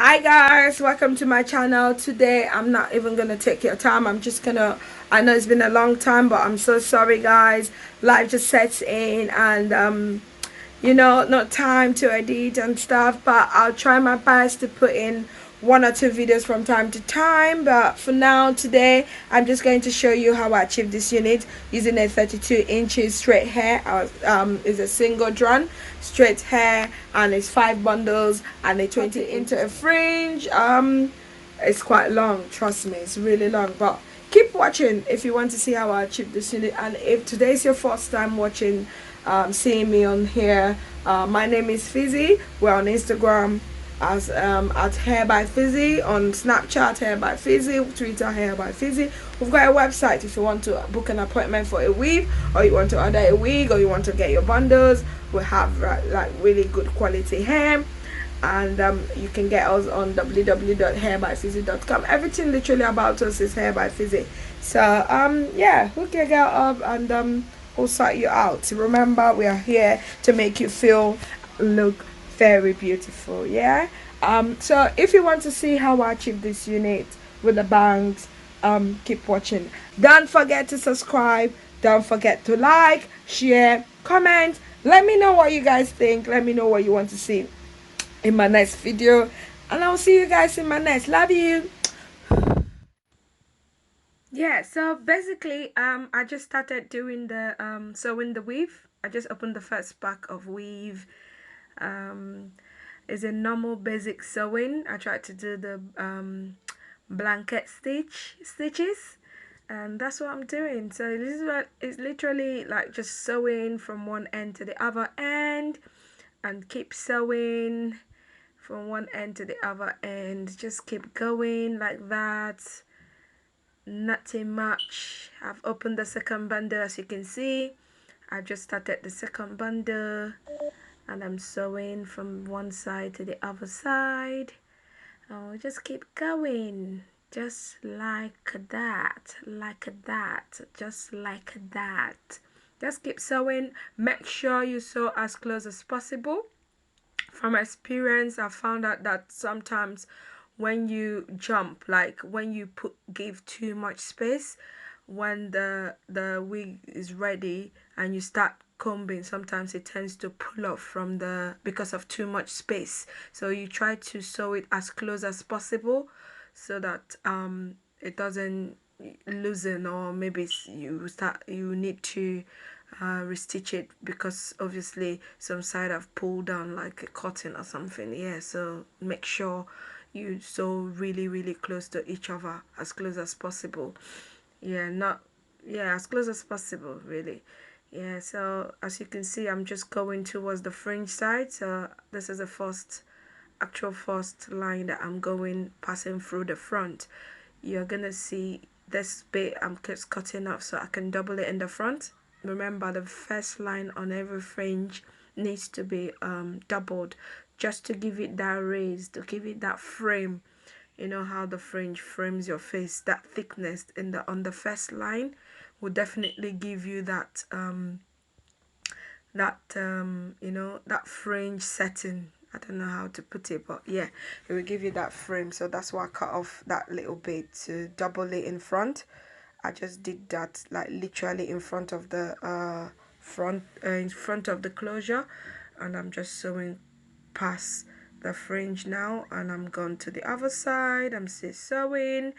Hi guys, welcome to my channel. Today I'm not even gonna take your time. I'm just gonna, I know it's been a long time, but I'm so sorry guys. Life just sets in and not time to edit and stuff, but I'll try my best to put in one or two videos from time to time. But for now, today I'm just going to show you how I achieve this unit using a 32 inches straight hair. Is a single drawn straight hair, and it's 5 bundles and a 20 into a fringe. It's quite long, trust me, it's really long, but keep watching if you want to see how I achieve this unit. And if today's your first time watching, seeing me on here, my name is Fizzy. We're on Instagram as at Hair by Fizzy, on Snapchat Hair by Fizzy, Twitter Hair by Fizzy. We've got a website if you want to book an appointment for a weave, or you want to order a wig, or you want to get your bundles. We have like really good quality hair, and you can get us on www.hairbyfizzy.com. Everything literally about us is Hair by Fizzy. So yeah, hook your girl up, and we'll sort you out. Remember, we are here to make you feel, look very beautiful. Yeah. So if you want to see how I achieve this unit with the bangs, keep watching. Don't forget to subscribe. Don't forget to like, share, comment. Let me know what you guys think. Let me know what you want to see in my next video, and I'll see you guys in my next. Love you. Yeah, so basically I just started doing the sewing the weave. I just opened the first pack of weave. um is a normal basic sewing. I tried to do the blanket stitches, and that's what I'm doing. So this is what it's literally like, just sewing from one end to the other end, and keep sewing from one end to the other end. Just keep going like that. Nothing much. I've opened the second bundle, as you can see. I just started the second bundle, and I'm sewing from one side to the other side. Oh, just keep going, just like that, just like that. Just keep sewing. Make sure you sew as close as possible. From experience, I found out that sometimes when you jump, like when you give too much space, when the wig is ready and you start combing, sometimes it tends to pull off from the because of too much space. So you try to sew it as close as possible, so that it doesn't loosen, or maybe you need to restitch it, because obviously some side have pulled down like a cotton or something. Yeah, so make sure you sew really close to each other, as close as possible. Yeah, not yeah, as close as possible, really. Yeah, so as you can see, I'm just going towards the fringe side. So this is the first line that I'm going, passing through the front. You're gonna see this bit I'm just cutting off, so I can double it in the front. Remember, the first line on every fringe needs to be doubled, just to give it that raise, to give it that frame. You know how the fringe frames your face, that thickness in the on the first line will definitely give you that fringe setting. I don't know how to put it, but yeah, it will give you that frame. So that's why I cut off that little bit to double it in front. I just did that like literally in front of the in front of the closure, and I'm just sewing past the fringe now, and I'm gone to the other side. I'm still sewing,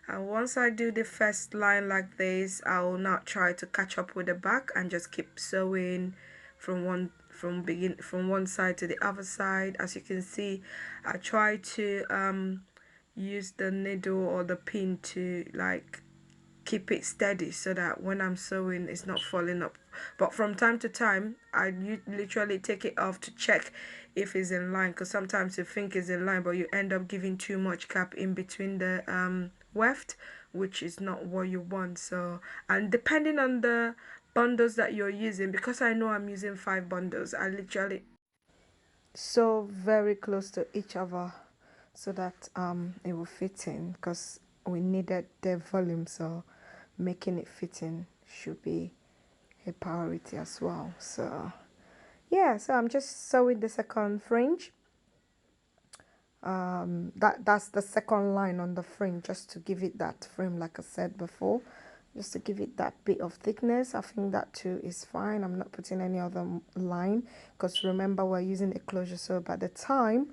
and once I do the first line like this, I will now try to catch up with the back and just keep sewing from one side to the other side. As you can see, I try to use the needle or the pin to like keep it steady, so that when I'm sewing it's not falling up. But from time to time I literally take it off to check if it's in line, because sometimes you think it's in line but you end up giving too much gap in between the weft, which is not what you want. So, and depending on the bundles that you're using, because I know I'm using 5 bundles, I literally sew very close to each other, so that it will fit in, because we needed the volume, so making it fit in should be a priority as well. So yeah, so I'm just sewing the second fringe. That's the second line on the frame, just to give it that frame, like I said before, just to give it that bit of thickness. I think that too is fine. I'm not putting any other line, because remember, we're using a closure, so by the time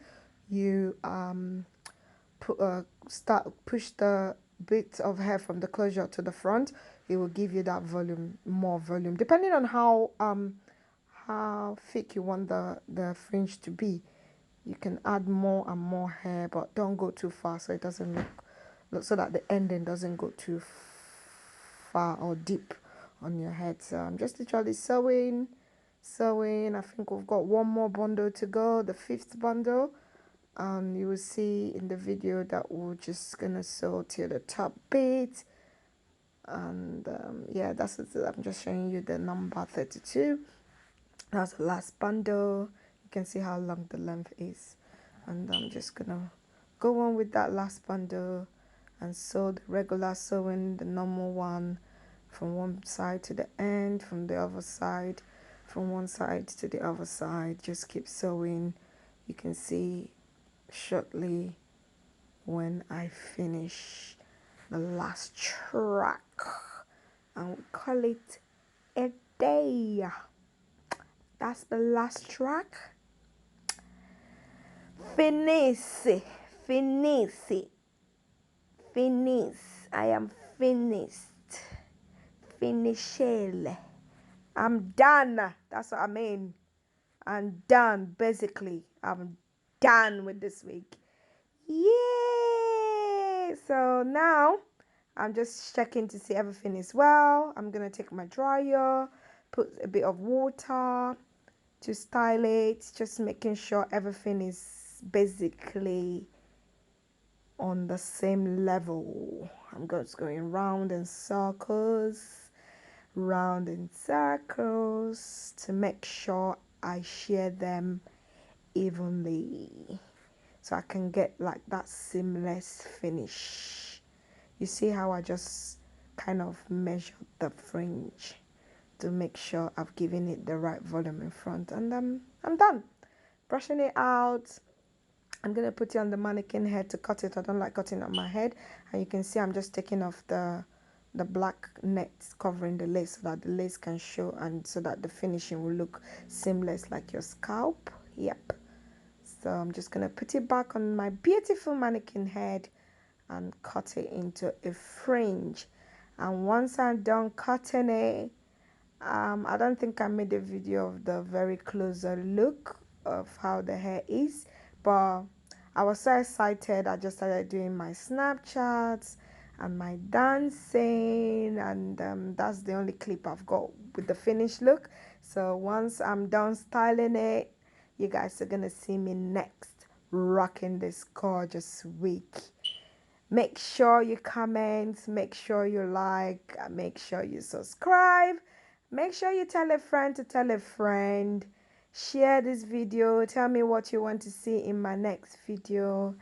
you push the bit of hair from the closure to the front, it will give you that volume, more volume, depending on how thick you want the fringe to be. You can add more and more hair, but don't go too far, so it doesn't look so that the ending doesn't go too far or deep on your head. So I'm just literally sewing. I think we've got one more bundle to go, the fifth bundle, and you will see in the video that we're just gonna sew till the top bit. And yeah, that's it. I'm just showing you the number 32. That's the last bundle. You can see how long the length is, and I'm just gonna go on with that last bundle and sew the regular sewing, the normal one, from one side to the end, from the other side, from one side to the other side. Just keep sewing. You can see shortly when I finish the last track, and we call it a day. That's the last track. Finis, finis, finis. I am finished. Finishel. I'm done. That's what I mean. I'm done, basically. I'm done with this week. Yay! So now I'm just checking to see everything is well. I'm going to take my dryer, put a bit of water to style it, just making sure everything is basically on the same level. I'm just going round in circles to make sure I share them evenly, so I can get like that seamless finish. You see how I just kind of measured the fringe to make sure I've given it the right volume in front, and I'm done brushing it out. I'm gonna put it on the mannequin head to cut it. I don't like cutting on my head, and you can see I'm just taking off the black net covering the lace, so that the lace can show, and so that the finishing will look seamless like your scalp. Yep. So I'm just gonna put it back on my beautiful mannequin head and cut it into a fringe. And once I'm done cutting it, I don't think I made a video of the very closer look of how the hair is, but I was so excited. I just started doing my Snapchats and my dancing, and that's the only clip I've got with the finished look. So once I'm done styling it, you guys are gonna see me next rocking this gorgeous wig. Make sure you comment, make sure you like, make sure you subscribe, make sure you tell a friend to tell a friend, share this video, tell me what you want to see in my next video.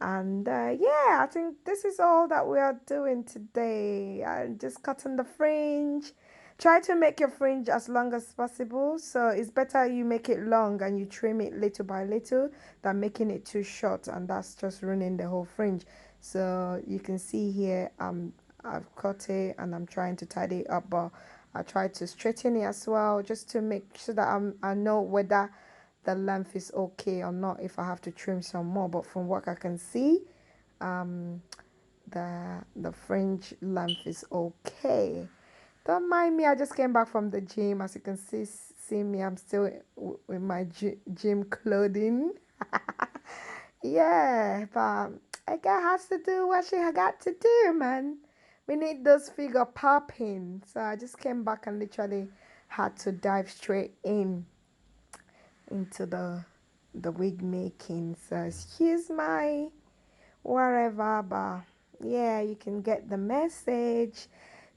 And yeah, I think this is all that we are doing today. I'm just cutting the fringe. Try to make your fringe as long as possible. So it's better you make it long and you trim it little by little than making it too short, and that's just ruining the whole fringe. So you can see here, I've cut it and I'm trying to tidy it up, but I try to straighten it as well, just to make sure that I know whether the length is okay or not, if I have to trim some more. But from what I can see, the fringe length is okay. Don't mind me, I just came back from the gym. As you can see me, I'm still with my gym clothing. Yeah, but a girl has to do what she got to do, man. We need those figure popping. So I just came back and literally had to dive straight into the wig making. So excuse my whatever, but yeah, you can get the message.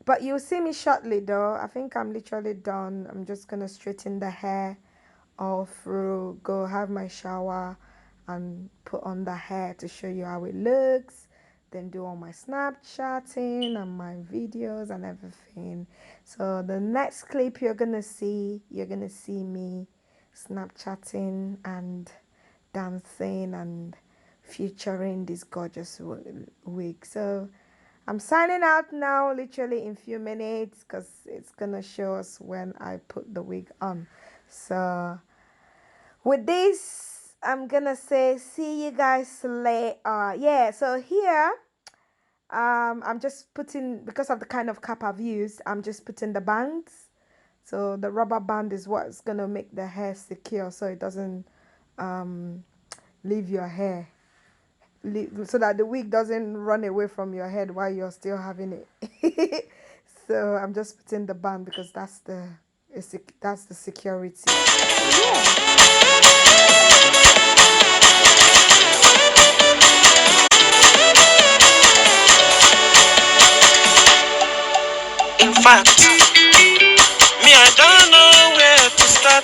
But you'll see me shortly though. I think I'm literally done. I'm just gonna straighten the hair all through, go have my shower and put on the hair to show you how it looks, then do all my Snapchatting and my videos and everything. So the next clip you're gonna see me Snapchatting and dancing and featuring this gorgeous wig. So I'm signing out now, literally in few minutes, because it's gonna show us when I put the wig on. So with this, I'm gonna say see you guys later. Yeah, so here I'm just putting, because of the kind of cap I've used, I'm just putting the bands. So the rubber band is what's gonna make the hair secure, so it doesn't leave your hair, so that the wig doesn't run away from your head while you're still having it. So I'm just putting the band because that's the security. Yeah. In fact, me I don't know where to start.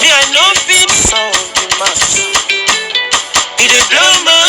Me I know fit solve the math. It blow my